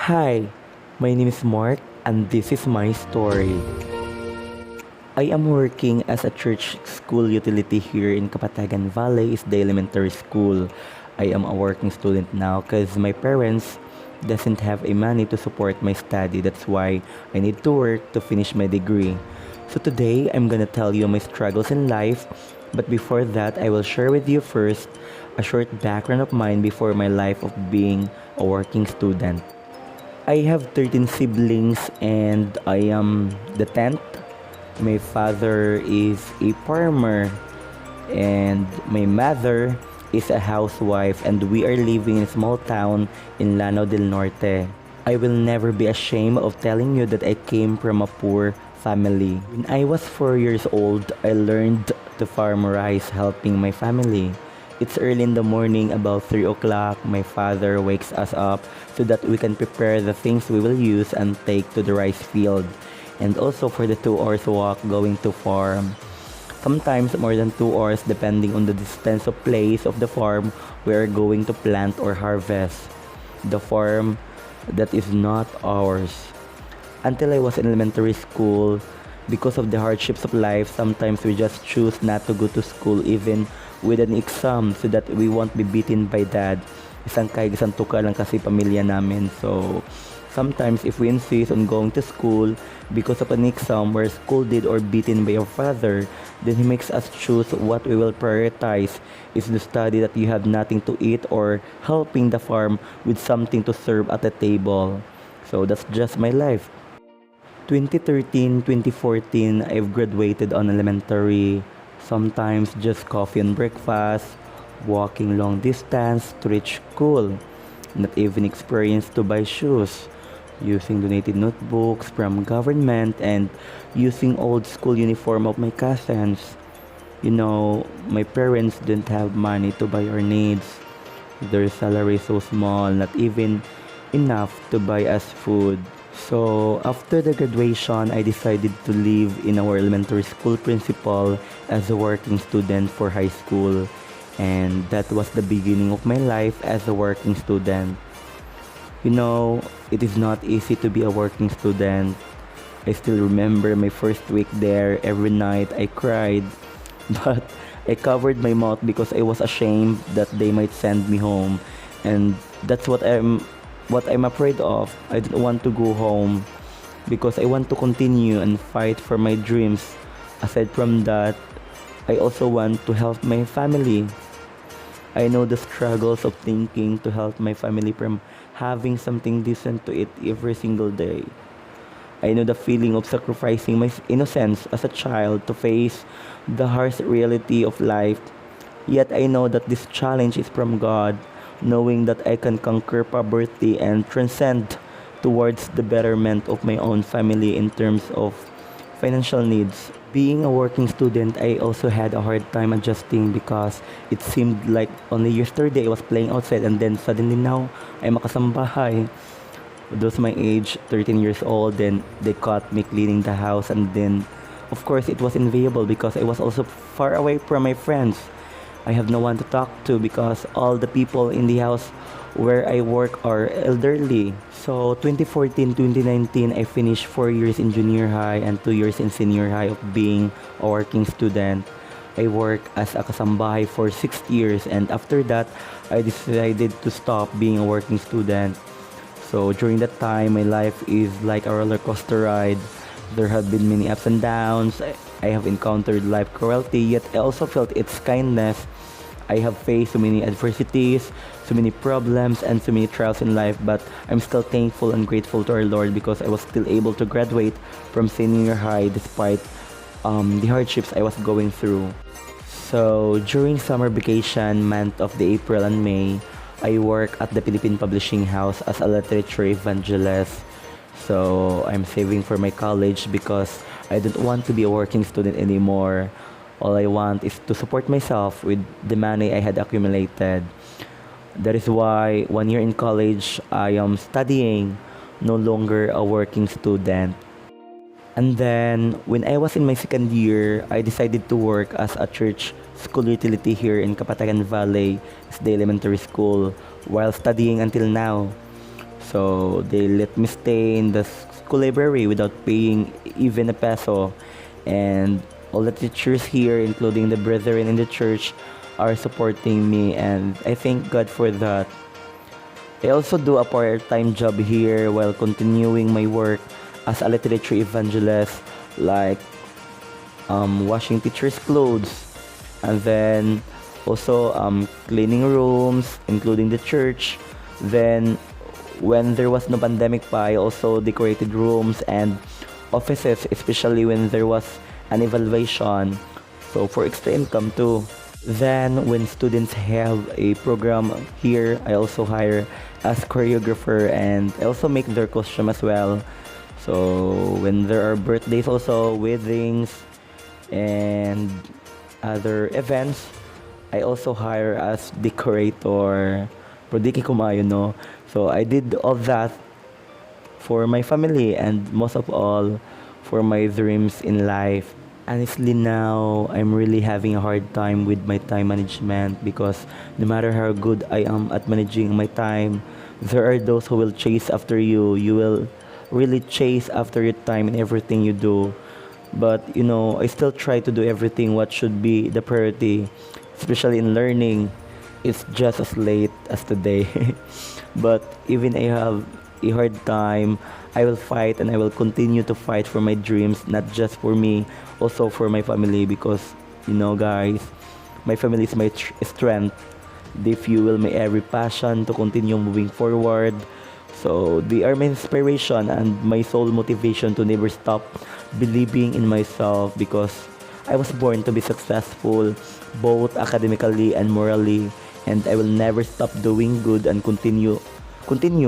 Hi, my name is Mark and this is my story. I am working as a church school utility here in Kapatagan Valley is the elementary school. I am a working student now because my parents doesn't have a money to support my study. That's why I need to work to finish my degree. So today I'm gonna tell you my struggles in life, but before that I will share with you first a short background of mine before my life of being a working student. I have 13 siblings and I am the 10th. My father is a farmer and my mother is a housewife and we are living in a small town in Lanao del Norte. I will never be ashamed of telling you that I came from a poor family. When I was 4 years old, I learned to farm rice helping my family. It's early in the morning, about 3 o'clock. My father wakes us up so that we can prepare the things we will use and take to the rice field. And also for the 2 hours walk going to farm. Sometimes more than 2 hours depending on the distance of place of the farm we are going to plant or harvest. The farm that is not ours. Until I was in elementary school, because of the hardships of life, sometimes we just choose not to go to school even with an exam so that we won't be beaten by dad. Isang tuka lang kasi pamilya namin. So, sometimes if we insist on going to school because of an exam where scolded or beaten by your father, then he makes us choose what we will prioritize. Is the study that you have nothing to eat or helping the farm with something to serve at the table. So, that's just my life. 2013, 2014, I've graduated on elementary. Sometimes just coffee and breakfast, walking long distance to reach school. Not even experience to buy shoes. Using donated notebooks from government and using old school uniform of my cousins. You know, my parents didn't have money to buy our needs. Their salary so small, not even enough to buy us food. So after the graduation, I decided to live in our elementary school principal as a working student for high school. And that was the beginning of my life as a working student. You know, it is not easy to be a working student. I still remember my first week there. Every night I cried, but I covered my mouth because I was ashamed that they might send me home. And that's what I'm afraid of. I didn't want to go home because I want to continue and fight for my dreams. Aside from that, I also want to help my family. I know the struggles of thinking to help my family from having something decent to eat every single day. I know the feeling of sacrificing my innocence as a child to face the harsh reality of life. Yet I know that this challenge is from God, knowing that I can conquer poverty and transcend towards the betterment of my own family in terms of financial needs. Being a working student, I also had a hard time adjusting because it seemed like only yesterday I was playing outside and then suddenly now I'm a kasambahay. Those my age, 13 years old, then they caught me cleaning the house and then of course it was enviable because I was also far away from my friends. I have no one to talk to because all the people in the house where I work are elderly. So 2014, 2019, I finished 4 years in junior high and 2 years in senior high of being a working student. I worked as a kasambahay for 6 years and after that, I decided to stop being a working student. So during that time, my life is like a roller coaster ride. There have been many ups and downs. I have encountered life cruelty, yet I also felt its kindness. I have faced so many adversities, so many problems, and so many trials in life, but I'm still thankful and grateful to our Lord because I was still able to graduate from senior high despite the hardships I was going through. So during summer vacation month of the April and May, I work at the Philippine Publishing House as a literature evangelist. So I'm saving for my college because I don't want to be a working student anymore. All I want is to support myself with the money I had accumulated. That is why 1 year in college, I am studying, no longer a working student. And then, when I was in my second year, I decided to work as a church school utility here in Kapatagan Valley, the elementary school, while studying until now. So they let me stay in the school library without paying even a peso. And all the teachers here, including the brethren in the church, are supporting me, and I thank God for that. I also do a part-time job here while continuing my work as a literature evangelist, like washing teachers' clothes, and then also cleaning rooms, including the church. Then, when there was no pandemic pa, I also decorated rooms and offices, especially when there was an evaluation. So, for extra income too. Then, when students have a program here, I also hire as choreographer, and I also make their costume as well. So, when there are birthdays also, weddings, and other events, I also hire as decorator. Prodiki kumayo, no? So I did all that for my family and most of all for my dreams in life. Honestly, now I'm really having a hard time with my time management because no matter how good I am at managing my time, there are those who will chase after you. You will really chase after your time in everything you do. But I still try to do everything what should be the priority, especially in learning. It's just as late as today. But even I have a hard time, I will fight and I will continue to fight for my dreams, not just for me, also for my family, because guys, my family is my strength. They fuel my every passion to continue moving forward. So they are my inspiration and my sole motivation to never stop believing in myself, because I was born to be successful both academically and morally, and I will never stop doing good and continue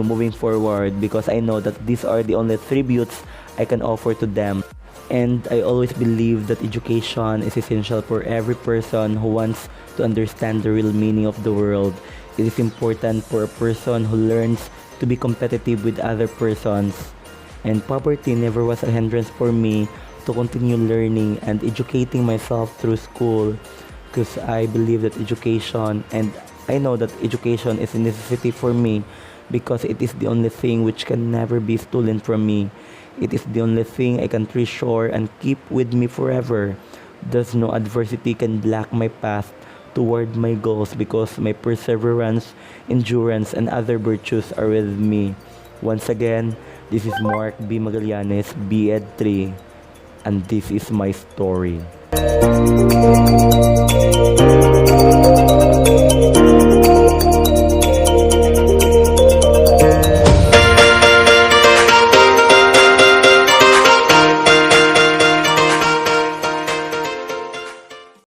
moving forward, because I know that these are the only tributes I can offer to them. And I always believe that education is essential for every person who wants to understand the real meaning of the world. It is important for a person who learns to be competitive with other persons. And poverty never was a hindrance for me to continue learning and educating myself through school, because I believe that education, and I know that education is a necessity for me, because it is the only thing which can never be stolen from me. It is the only thing I can treasure and keep with me forever. Thus, no adversity can block my path toward my goals, because my perseverance, endurance, and other virtues are with me. Once again, this is Mark B. Magallanes, B.Ed 3, and this is my story.